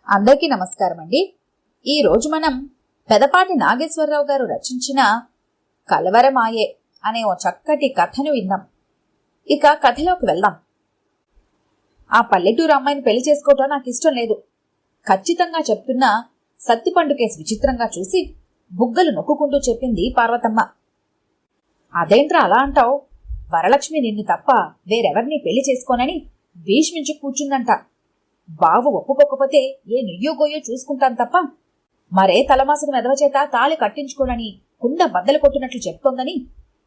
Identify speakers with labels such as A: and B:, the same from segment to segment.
A: అందరికీ నమస్కారం అండి. ఈరోజు మనం పెదపాటి నాగేశ్వరరావు గారు రచించిన కలవరమాయే అనే ఓ చక్కటి కథను విందాం. ఇక కథలోకి వెళ్దాం. ఆ పల్లెటూరు అమ్మాయిని పెళ్లి చేసుకోవటం నాకు ఇష్టం లేదు. ఖచ్చితంగా చెప్తున్నా సత్తిపండు కేసు విచిత్రంగా చూసి బుగ్గలు నొక్కుంటూ చెప్పింది పార్వతమ్మ. అదేంట్రా అలా అంటావు? వరలక్ష్మి నిన్ను తప్ప వేరెవరిని పెళ్లి చేసుకోనని భీష్మించి కూర్చుందంట. బావు ఒప్పుకోకపోతే ఏ నుయ్యో గోయో చూసుకుంటాను తప్ప మరే తలమాసిన మెదవచేత తాళి కట్టించుకోనని కుండ బద్దలు కొట్టినట్లు చెప్తోందని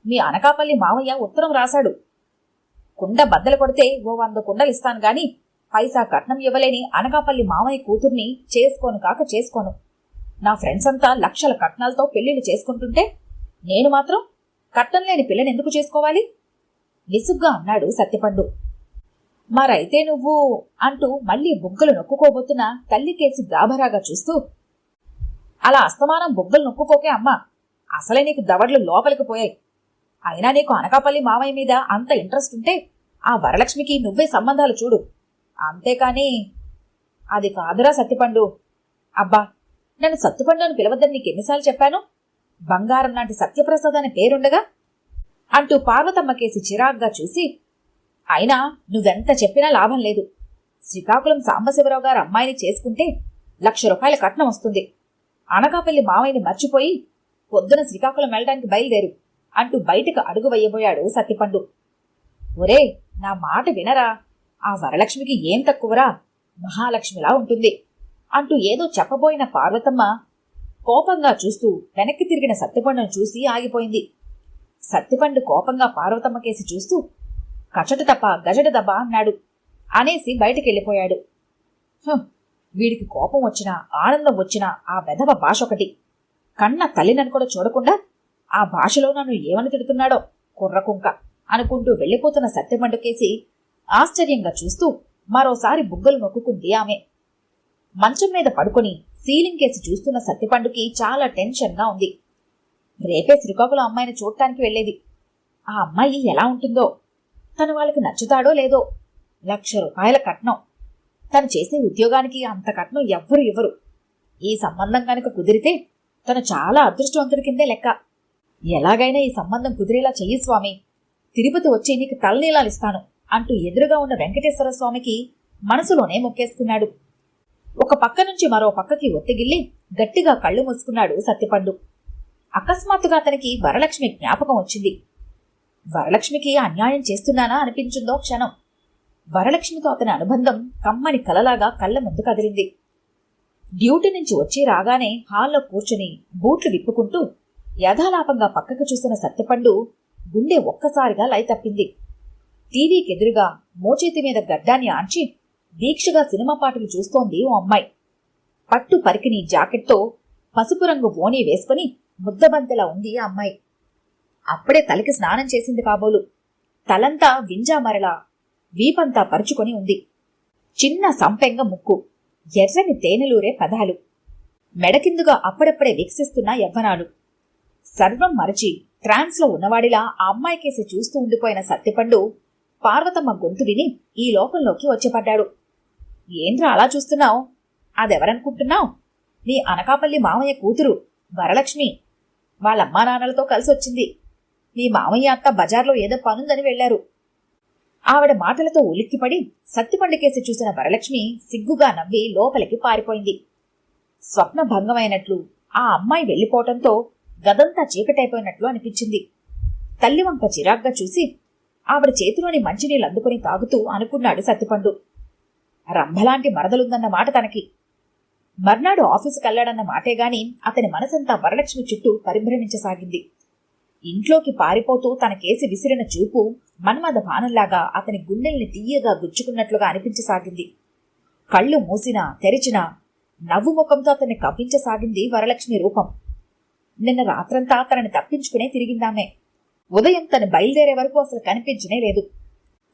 A: మీ అనకాపల్లి మావయ్య ఉత్తరం రాశాడు. కుండ బద్దలు కొడితే ఓ 100 కుండలు ఇస్తాను గాని పైసా కట్నం ఇవ్వలేని అనకాపల్లి మావయ్య కూతుర్ని చేసుకోను కాక చేసుకోను. నా ఫ్రెండ్స్ అంతా లక్షల కట్నాలతో పెళ్లిళ్ళు చేసుకుంటుంటే నేను మాత్రం కట్నం లేని పిల్లని ఎందుకు చేసుకోవాలి? విసుగ్గా అన్నాడు సత్తిపండు. మరైతే నువ్వు అంటూ మళ్లీ బుగ్గలు నొక్కుకోబోతున్న తల్లికేసి గాభరాగా చూస్తూ, అలా అస్తమానం బుగ్గలు నొక్కుకోకే అమ్మా, అసలే నీకు దవడ్లు లోపలికి పోయాయి. అయినా నీకు అనకాపల్లి మావయ్య మీద అంత ఇంట్రెస్ట్ ఉంటే ఆ వరలక్ష్మికి నువ్వే సంబంధాలు చూడు. అంతేకాని అది కాదురా సత్తిపండు. అబ్బా, నన్ను సత్తిపండు అని పిలవద్దని నీకెన్నిసార్లు చెప్పాను? బంగారం లాంటి సత్యప్రసాద్ అనే పేరుండగా అంటూ పార్వతమ్మకేసి చిరాగ్గా చూసి, అయినా నువ్వెంత చెప్పినా లాభం లేదు. శ్రీకాకుళం సాంబశివరావు గారు అమ్మాయిని చేసుకుంటే 1,00,000 రూపాయల కట్నం వస్తుంది. అనకాపల్లి మావయ్యని మర్చిపోయి పొద్దున శ్రీకాకుళం వెళ్ళడానికి బయలుదేరు అంటూ బయటకు అడుగు వేయబోయాడు సత్తిపండు. ఒరే, నా మాట వినరా, ఆ వరలక్ష్మికి ఏం తక్కువరా, మహాలక్ష్మిలా ఉంటుంది అంటూ ఏదో చెప్పబోయిన పార్వతమ్మ కోపంగా చూస్తూ వెనక్కి తిరిగిన సత్తిపండును చూసి ఆగిపోయింది. సత్తిపండు కోపంగా పార్వతమ్మకేసి చూస్తూ, కచట తప్ప గజట దబ్బ అన్నాడు. అనేసి బయటికెళ్ళిపోయాడు. వీడికి కోపం వచ్చినా ఆనందం వచ్చినా ఆ వెధవ భాష ఒకటి. కన్న తల్లినని కూడా చూడకుండా ఆ భాషలో నన్ను ఏమని తిడుతున్నాడో కుర్రకుంక అనుకుంటూ వెళ్లిపోతున్న సత్యపండుకేసి ఆశ్చర్యంగా చూస్తూ మరోసారి బుగ్గలు నొక్కుంది ఆమె. మంచం మీద పడుకొని సీలింగ్ కేసి చూస్తున్న సత్యపండుకి చాలా టెన్షన్గా ఉంది. రేపే శ్రీకాకుళం అమ్మాయిని చూడటానికి వెళ్లేది. ఆ అమ్మాయి ఎలా ఉంటుందో, తను వాళ్ళకి నచ్చుతాడో లేదో. 1,00,000 రూపాయల కట్నం. తను చేసే ఉద్యోగానికి అంత కట్నం ఎవ్వరు ఇవ్వరు. ఈ సంబంధం కనుక కుదిరితే తను చాలా అదృష్టవంతుడి కిందే లెక్క. ఎలాగైనా ఈ సంబంధం కుదిరేలా చెయ్యి స్వామి, తిరుపతి వచ్చి నీకు తలనీలాలిస్తాను అంటూ ఎదురుగా ఉన్న వెంకటేశ్వర స్వామికి మనసులోనే మొక్కేసుకున్నాడు. ఒక పక్క నుంచి మరో పక్కకి ఒత్తిగిల్లి గట్టిగా కళ్ళు మూసుకున్నాడు సత్తిపండు. అకస్మాత్తుగా అతనికి వరలక్ష్మి జ్ఞాపకం వచ్చింది. వరలక్ష్మికి అన్యాయం చేస్తున్నానా అనిపించిందో క్షణం. వరలక్ష్మితో అతని అనుబంధం కమ్మని కలలాగా కళ్ళ ముందు కదిలింది. డ్యూటీ నుంచి వచ్చి రాగానే హాల్లో కూర్చుని బూట్లు విప్పుకుంటూ యథాలాపంగా పక్కకు చూసిన సత్తిపండు గుండె ఒక్కసారిగా లయ తప్పింది. టీవీకెదురుగా మోచేతి మీద గడ్డాన్ని ఆంచి దీక్షగా సినిమా పాటలు చూస్తోంది ఓ అమ్మాయి. పట్టు పరికిని జాకెట్తో పసుపు రంగు ఓణీ వేసుకుని ముద్దబంతెలా ఉంది ఆ అమ్మాయి. అప్పుడే తలకి స్నానం చేసింది కాబోలు. తలంతా వింజామరలా, వీపంతా పరుచుకొని ఉంది. చిన్న సంపెంగ ముక్కు, ఎర్రని తేనెలూరే పదాలు, మెడకిందుగా అప్పుడప్పుడే వికసిస్తున్న యవ్వనాలు. సర్వం మరచి ట్రాన్స్లో ఉన్నవాడిలా ఆ అమ్మాయికేసి చూస్తూ ఉండిపోయిన సత్తిపండు పార్వతమ్మ గొంతు విని ఈ లోకంలోకి వచ్చిపడ్డాడు. ఏంట్రా అలా చూస్తున్నావు? అదెవరనుకుంటున్నావు? నీ అనకాపల్లి మామయ్య కూతురు వరలక్ష్మి. వాళ్ళమ్మా నాన్నలతో కలిసొచ్చింది. మీ మామయ్య అత్త బజార్లో ఏదో పనుందని వెళ్లారు. ఆవిడ మాటలతో ఉలిక్కిపడి సత్తిపండుకేసి చూసిన వరలక్ష్మి సిగ్గుగా నవ్వి లోపలికి పారిపోయింది. స్వప్న భంగమైనట్లు ఆ అమ్మాయి వెళ్లిపోవటంతో గదంతా చీకటైపోయినట్లు అనిపించింది. తల్లివంక చిరాగ్గా చూసి ఆవిడ చేతిలోని మంచినీళ్ళు అందుకుని తాగుతూ అనుకున్నాడు సత్తిపండు. రంభలాంటి మరదలుందన్న మాట తనకి. మర్నాడు ఆఫీసుకెళ్లాడన్న మాటేగాని అతని మనసంతా వరలక్ష్మి చుట్టూ పరిభ్రమించసాగింది. ఇంట్లోకి పారిపోతూ తన కేసి విసిరిన చూపు మన్మథ బాణంలాగా అతని గుండెల్ని తీయగా గుచ్చుకున్నట్లుగా అనిపించసాగింది. కళ్ళు మూసినా తెరిచినా నవ్వు ముఖంతో అతన్ని కవ్వించసాగింది వరలక్ష్మి రూపం. నిన్న రాత్రంతా తనని తప్పించుకునే తిరిగిందామే. ఉదయం తను బయలుదేరే వరకు అసలు కనిపించనే లేదు.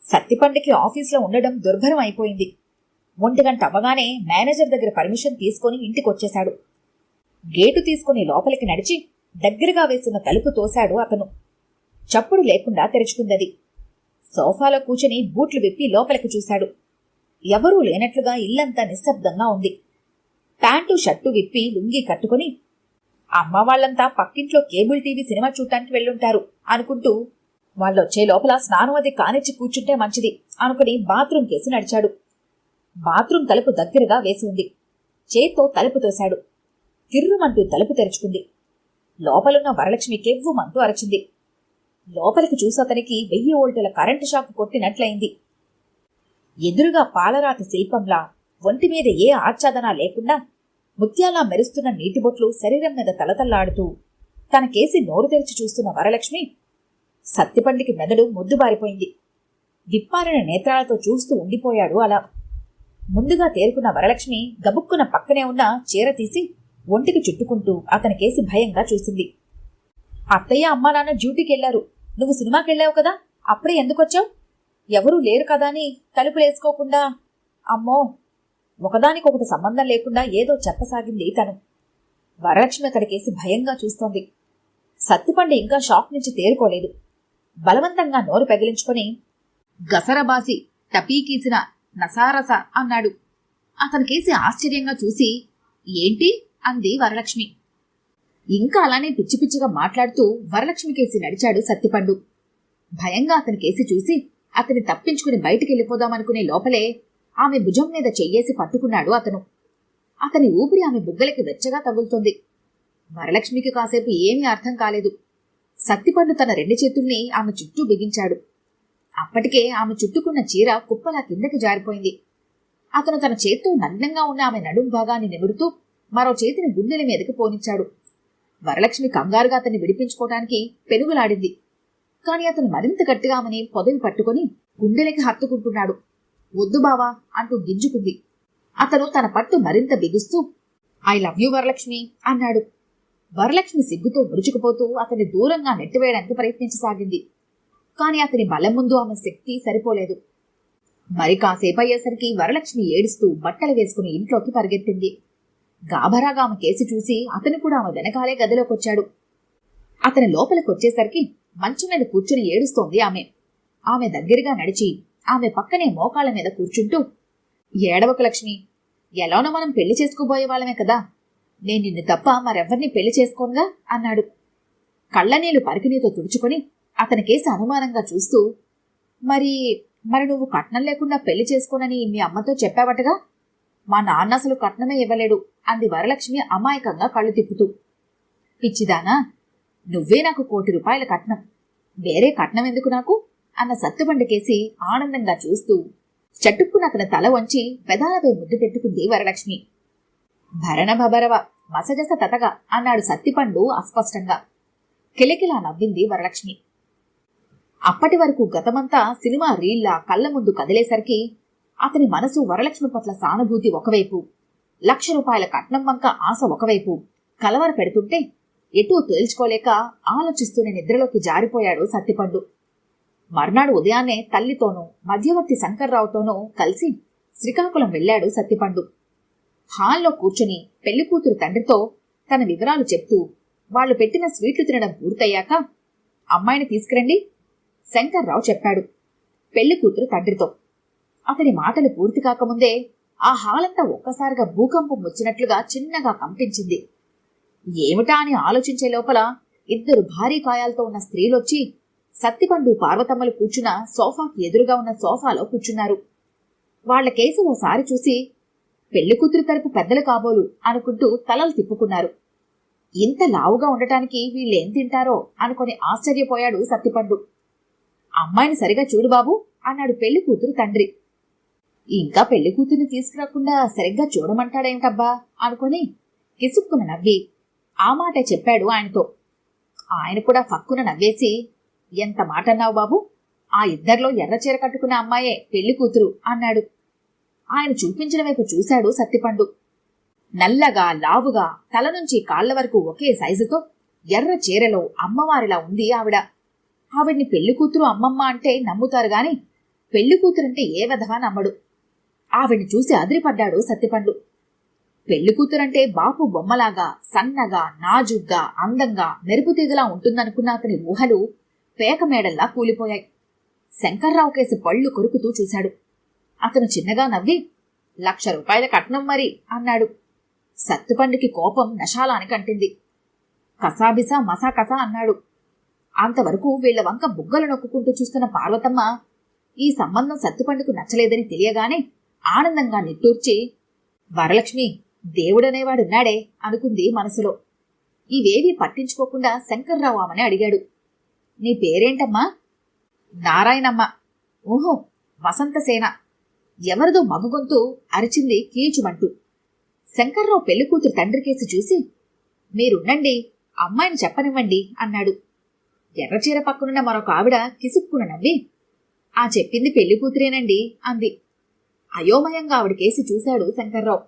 A: సత్తిపండుకి ఆఫీసులో ఉండడం దుర్భరం అయిపోయింది. 1 గంట అవ్వగానే మేనేజర్ దగ్గర పర్మిషన్ తీసుకుని ఇంటికొచ్చేశాడు. గేటు తీసుకుని లోపలికి నడిచి దగ్గరగా వేసిన తలుపు తోశాడు అతను. చప్పుడు లేకుండా తెరుచుకుందది. సోఫాలో కూర్చుని బూట్లు విప్పి లోపలికి చూశాడు. ఎవరూ లేనట్లుగా ఇల్లంతా నిశ్శబ్దంగా ఉంది. ప్యాంటు షర్టు విప్పి లుంగీ కట్టుకుని అమ్మ వాళ్ళంతా పక్కింట్లో కేబుల్ టీవీ సినిమా చూడటానికి వెళ్ళుంటారు అనుకుంటూ వాళ్ళొచ్చే లోపల స్నానం అది కానిచ్చి కూర్చుంటే మంచిది అనుకుని బాత్రూం కేసి నడిచాడు. బాత్రూం తలుపు దగ్గరగా వేసి ఉంది. చేత్తో తలుపు తోశాడు. కిర్రుమంటూ తలుపు తెరుచుకుంది. లోపలున్న వరలక్ష్మి కెవ్వుమంటూ అరచింది. లోపలికి చూసి అతనికి 1000 వోల్టుల కరెంటు షాక్ కొట్టినట్లయింది. ఎదురుగా పాలరాతి శిల్పంలా ఒంటిమీద ఏ ఆచ్ఛాదనా లేకుండా ముత్యాలా మెరుస్తున్న నీటిబొట్లు శరీరం మీద తలతల్లాడుతూ తనకేసి నోరు తెరిచి చూస్తున్న వరలక్ష్మి సత్తిపండికి మెదడు మొద్దుబారిపోయింది. విప్పారిన నేత్రాలతో చూస్తూ ఉండిపోయాడు అలా. ముందుగా తేరుకున్న వరలక్ష్మి గబుక్కున పక్కనే ఉన్న చీర తీసి ఒంటికి చుట్టుకుంటూ అతనికేసి భయంగా చూసింది. అత్తయ్య అమ్మా నాన్న డ్యూటీకెళ్లారు. నువ్వు సినిమాకెళ్ళావు కదా, అప్పుడే ఎందుకొచ్చావు? ఎవరూ లేరు కదా అని తలుపులేసుకోకుండా. అమ్మో, ఒకదానికొకటి సంబంధం లేకుండా ఏదో చెప్పసాగింది తను. వరలక్ష్మి అక్కడికేసి భయంగా చూస్తోంది. సత్తిపండు ఇంకా షాక్ నుంచి తేరుకోలేదు. బలవంతంగా నోరు పెగిలించుకొని గసరబాసి టపీకీసిన నసారస అన్నాడు. అతనికేసి ఆశ్చర్యంగా చూసి ఏంటి అంది వరలక్ష్మి. ఇంకా అలానే పిచ్చి పిచ్చిగా మాట్లాడుతూ వరలక్ష్మికేసి నడిచాడు సత్తిపండు. భయంగా అతనికేసి చూసి అతన్ని తప్పించుకుని బయటికెళ్ళిపోదామనుకునే లోపలే ఆమె భుజం మీద చెయ్యేసి పట్టుకున్నాడు అతను. అతని ఊపిరి ఆమె బుగ్గలకి వెచ్చగా తగులుతోంది. వరలక్ష్మికి కాసేపు ఏమీ అర్థం కాలేదు. సత్తిపండు తన 2 చేతుల్ని ఆమె చుట్టూ బిగించాడు. అప్పటికే ఆమె చుట్టుకున్న చీర కుప్పలా కిందకి జారిపోయింది. అతను తన చేత్తో నగ్నంగా ఉన్న ఆమె నడుం భాగాన్ని నిమురుతూ మరో చేతిని గుండెల మీదకి పోనిచ్చాడు. వరలక్ష్మి కంగారుగా అతన్ని విడిపించుకోవటానికి పెనుగులాడింది. కాని అతను మరింత గట్టిగా ఆమెని పొదవి పట్టుకుని గుండెలకి హత్తుకుంటున్నాడు. వద్దు బావా అంటూ గింజుకుంది. అతను తన పట్టు మరింత బిగుస్తూ ఐ లవ్ యూ వరలక్ష్మి అన్నాడు. వరలక్ష్మి సిగ్గుతో ముడుచుకుపోతూ అతన్ని దూరంగా నెట్టివేయడానికి ప్రయత్నించసాగింది. కాని అతని బలం ముందు ఆమె శక్తి సరిపోలేదు. మరి కాసేపయ్యేసరికి వరలక్ష్మి ఏడుస్తూ బట్టలు వేసుకుని ఇంట్లోకి పరిగెత్తింది. గాభరాగా ఆమె కేసి చూసి అతను కూడా ఆమె వెనకాలే గదిలోకొచ్చాడు. అతని లోపలికొచ్చేసరికి మంచం మీద కూర్చుని ఏడుస్తోంది ఆమె. ఆమె దగ్గరగా నడిచి ఆమె పక్కనే మోకాళ్ల మీద కూర్చుంటూ ఏడవకు లక్ష్మి, ఎలానో మనం పెళ్లి చేసుకోబోయేవాళ్ళమే కదా, నేను నిన్ను తప్ప మరెవ్వరినీ పెళ్లి చేసుకోనుగా అన్నాడు. కళ్ళనీళ్లు పరికినీతో తుడుచుకొని అతనికేసి అనుమానంగా చూస్తూ మరి నువ్వు కట్నం లేకుండా పెళ్లి చేసుకోనని మీ అమ్మతో చెప్పావటగా? మా నాన్న అసలు కట్నమే ఇవ్వలేడు అంది వరలక్ష్మి అమాయకంగా కళ్ళు తిప్పుతూ. పిచ్చిదానా, నువ్వే నాకు 1 కోటి రూపాయల కట్నం, వేరే కట్నం ఎందుకు నాకు అన్న సత్తుబండికేసి ఆనందంగా చూస్తూ చటుక్కున అతని తల వంచి పెదాలపై ముద్దు పెట్టుకుంది వరలక్ష్మి. భరణ భబరవ మసజస తతగా అన్నాడు సత్తిపండు అస్పష్టంగా. కిలకిలా నవ్వింది వరలక్ష్మి. అప్పటి వరకు గతమంతా సినిమా రీల్లా కళ్ల ముందు కదిలేసరికి అతని మనసు వరలక్ష్మి పట్ల సానుభూతి ఒకవైపు, 1,00,000 రూపాయల కట్నం వంక ఆశ ఒకవైపు కలవర పెడుతుంటే ఎటూ తేల్చుకోలేక ఆలోచిస్తూనే నిద్రలోకి జారిపోయాడు సత్తిపండు. మర్నాడు ఉదయాన్నే తల్లితోనూ మధ్యవర్తి శంకర్రావుతోనూ కలిసి శ్రీకాకుళం వెళ్లాడు సత్తిపండు. హాల్లో కూర్చుని పెళ్లికూతురు తండ్రితో తన వివరాలు చెప్తూ వాళ్లు పెట్టిన స్వీట్లు తినడం పూర్తయ్యాక అమ్మాయిని తీసుకురండి శంకర్రావు చెప్పాడు పెళ్లికూతురు తండ్రితో. అతని మాటలు పూర్తి కాకముందే ఆ హాలంతా ఒక్కసారిగా భూకంపం వచ్చినట్లుగా చిన్నగా కంపించింది. ఏమిటా అని ఆలోచించే లోపల 2 భారీ కాయాలతో ఉన్న స్త్రీలొచ్చి సత్తిపండు పార్వతమ్మలు కూర్చున్న సోఫాకి ఎదురుగా ఉన్న సోఫాలో కూర్చున్నారు. వాళ్లకేసి ఓసారి చూసి పెళ్లికూతురు తరపు పెద్దలు కాబోలు అనుకుంటూ తలలు తిప్పుకున్నారు. ఇంత లావుగా ఉండటానికి వీళ్ళేం తింటారో అనుకుని ఆశ్చర్యపోయాడు సత్తిపండు. అమ్మాయిని సరిగా చూడు బాబు అన్నాడు పెళ్లికూతురు తండ్రి. ఇంకా పెళ్లికూతురిని తీసుకురాకుండా సరిగ్గా చూడమంటాడేమిటబ్బా అనుకుని కిసుక్కున నవ్వి ఆ మాటే చెప్పాడు ఆయనతో. ఆయన కూడా ఫక్కున నవ్వేసి ఎంత మాటన్నావు బాబు, ఆ ఇద్దరిలో ఎర్రచీర కట్టుకున్న అమ్మాయే పెళ్లికూతురు అన్నాడు. ఆయన చూపించిన వైపు చూశాడు సత్తిపండు. నల్లగా లావుగా తల నుంచి కాళ్ల వరకు ఒకే సైజుతో ఎర్ర చీరలో అమ్మవారిలా ఉంది ఆవిడ. ఆవిడ్ని పెళ్లికూతురు అమ్మమ్మ అంటే నమ్ముతారు గాని పెళ్లికూతురంటే ఏ వెధవా నమ్మడు. ఆవిడ్ని చూసి అదిరిపడ్డాడు సత్తిపండు. పెళ్లికూతురంటే బాపు బొమ్మలాగా సన్నగా నాజుగ్గా అందంగా మెరుపుతీగలా ఉంటుందనుకున్న అతని ఊహలు పేకమేడల్లా కూలిపోయాయి. శంకర్రావు కేసి పళ్ళు కొరుకుతూ చూశాడు. అతను చిన్నగా నవ్వి 1,00,000 రూపాయల కట్నం మరి అన్నాడు. సత్తుపండుకి కోపం నశాలానికి అంటింది. కసాబిసా మసా కసా అన్నాడు. అంతవరకు వీళ్ల వంక బుగ్గలు నొక్కుంటూ చూస్తున్న పార్వతమ్మ ఈ సంబంధం సత్తుపండుకు నచ్చలేదని తెలియగానే ఆనందంగా నిట్టూర్చి, వరలక్ష్మి, దేవుడనేవాడున్నాడే అనుకుంది మనసులో. ఇవేవీ పట్టించుకోకుండా శంకర్రావు ఆమెని అడిగాడు. నీ పేరేంటమ్మా? నారాయణమ్మ. ఓహో, వసంతసేన. ఎవరిదో మగగొంతు అరిచింది కీచుమంటూ. శంకర్రావు పెళ్లికూతురు తండ్రికేసి చూసి, మీరుండండి, అమ్మాయిని చెప్పనివ్వండి అన్నాడు. ఎర్రచీర పక్కనున్న మరొక ఆవిడ కిసుక్కున నవ్వి, ఆ చెప్పింది పెళ్లికూతురేనండి అంది. అయోమయంగా ఆవిడకేసి చూశాడు శంకర్రావు.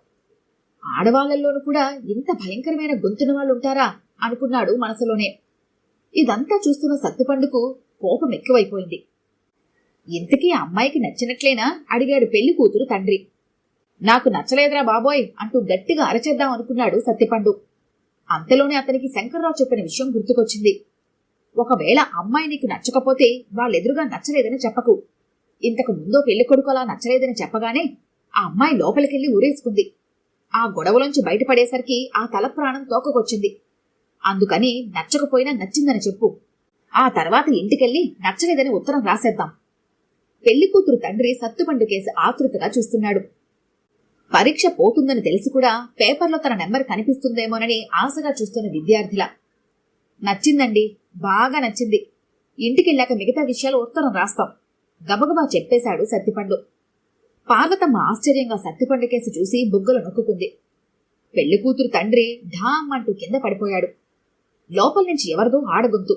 A: ఆడవాళ్లలోనూ కూడా ఇంత భయంకరమైన గొంతున వాళ్ళుంటారా అనుకున్నాడు మనసులోనే. ఇదంతా చూస్తున్న సత్తుపండుకు కోపం ఎక్కువైపోయింది. ఇంతకీ అమ్మాయికి నచ్చినట్లేనా అడిగాడు పెళ్లి కూతురు తండ్రి. నాకు నచ్చలేదురా బాబోయ్ అంటూ గట్టిగా అరచేద్దాం అనుకున్నాడు సత్తిపండు. అంతలోనే అతనికి శంకర్రావు చెప్పిన విషయం గుర్తుకొచ్చింది. ఒకవేళ అమ్మాయి నీకు నచ్చకపోతే వాళ్ళెదురుగా నచ్చలేదని చెప్పకు. ఇంతకు ముందో పెళ్లి కొడుకు అలా నచ్చలేదని చెప్పగానే ఆ అమ్మాయి లోపలికెళ్లి ఊరేసుకుంది. ఆ గొడవలోంచి బయటపడేసరికి ఆ తల ప్రాణం తోకకొచ్చింది. అందుకని నచ్చకపోయినా నచ్చిందని చెప్పు. ఆ తర్వాత ఇంటికెళ్లి నచ్చలేదని ఉత్తరం రాసేద్దాం. పెళ్లి కూతురు తండ్రి సత్తుపండు కేసి ఆతృతగా చూస్తున్నాడు. పరీక్ష పోతుందని తెలిసి కూడా పేపర్లో తన నెంబర్ కనిపిస్తుందేమోనని ఆశగా చూస్తున్న విద్యార్థిలా. నచ్చిందండి, బాగా నచ్చింది. ఇంటికెళ్ళాక మిగతా విషయాలు ఉత్తరం రాస్తాం గబగబా చెప్పేశాడు సత్తిపండు. పార్వతమ్మ ఆశ్చర్యంగా సత్తిపండు కేసి చూసి బుగ్గలు నొక్కుంది. పెళ్లి కూతురు తండ్రి ఢామ్ అంటూ కింద పడిపోయాడు. లోపల నుంచి ఎవరిదో ఆడగొంతు.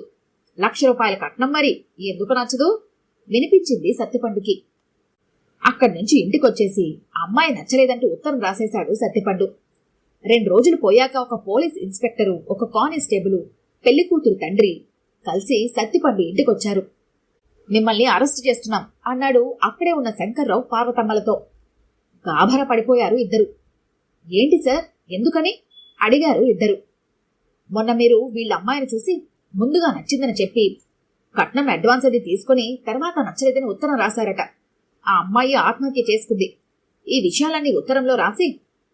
A: 1,00,000 రూపాయల కట్నం మరి ఎందుకు నచ్చదు వినిపించింది సత్తిపండుకి. అక్కడి నుంచి ఇంటికొచ్చేసి అమ్మాయి నచ్చలేదంటూ ఉత్తరం రాసేశాడు సత్తిపండు. 2 రోజులు పోయాక ఒక పోలీస్ ఇన్స్పెక్టరు, ఒక కానిస్టేబుల్, పెళ్లి కూతురు తండ్రి కలిసి సత్తిపండు ఇంటికొచ్చారు. మిమ్మల్ని అరెస్టు చేస్తున్నాం అన్నాడు అక్కడే ఉన్న శంకర్రావు పార్వతమ్మలతో. గాభర పడిపోయారు ఇద్దరు. ఏంటి సార్, ఎందుకని అడిగారు ఇద్దరు. మొన్న మీరు వీళ్ళ అమ్మాయిని చూసి ముందుగా నచ్చిందని చెప్పి కట్నం అడ్వాన్స్ అది తీసుకుని తర్వాత నచ్చలేదని ఉత్తరం రాశారట. ఆ అమ్మాయి ఆత్మహత్య చేసుకుంది. ఈ విషయాలన్నీ ఉత్తరంలో రాసి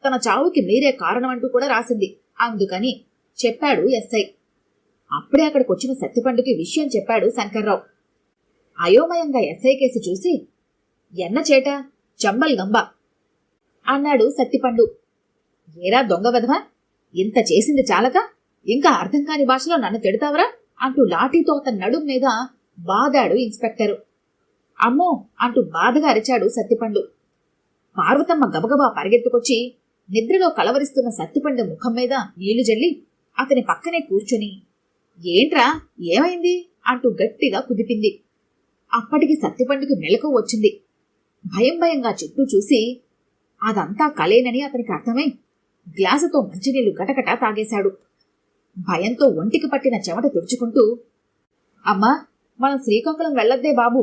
A: తన చావుకి మీరే కారణమంటూ కూడా రాసింది. అందుకని చెప్పాడు ఎస్ఐ. అప్పుడే అక్కడికొచ్చిన సత్తిపండుకి విషయం చెప్పాడు శంకర్రావు. అయోమయంగా ఎస్ఐ కేసి చూసి, ఎన్న చేట చంబల్ గంబ అన్నాడు సత్తిపండు. ఏరా దొంగ వెధవా, ఇంత చేసింది చాలక ఇంకా అర్థం కాని భాషలో నన్ను తిడతావరా అంటూ లాఠీతో అతని నడుం మీద బాదాడు ఇన్స్పెక్టరు. అమ్మో అంటూ బాధగా అరిచాడు సత్తిపండు. పార్వతమ్మ గబగబా పరిగెత్తుకొచ్చి నిద్రలో కలవరిస్తున్న సత్తిపండు ముఖం మీద నీళ్లు జల్లి అతని పక్కనే కూర్చొని, ఏంట్రా ఏమైంది అంటూ గట్టిగా కుదిపింది. అప్పటికి సత్తిపండుకి మెలకువ వచ్చింది. భయం భయంగా చుట్టూ చూసి అదంతా కలేనని అతనికి అర్థమై గ్లాసుతో మంచినీళ్లు గటగటా తాగేశాడు. భయంతో ఒంటికి పట్టిన చెమట తుడుచుకుంటూ, అమ్మా, మనం శ్రీకాకుళం వెళ్ళొద్దే బాబు,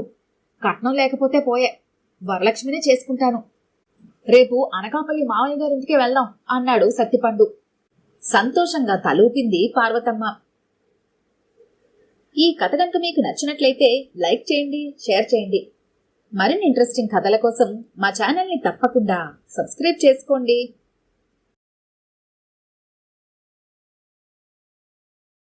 A: కట్నం లేకపోతే పోయే, వరలక్ష్మినే చేసుకుంటాను. రేపు అనకాపల్లి మావయ్య గారింటికే వెళ్దాం అన్నాడు సత్తిపండు. సంతోషంగా తలూపింది పార్వతమ్మ. ఈ కథ కనుక మీకు నచ్చినట్లయితే లైక్ చేయండి, షేర్ చేయండి. మరిన్ని ఇంట్రెస్టింగ్ కథల కోసం మా ఛానల్ని తప్పకుండా సబ్స్క్రైబ్ చేసుకోండి.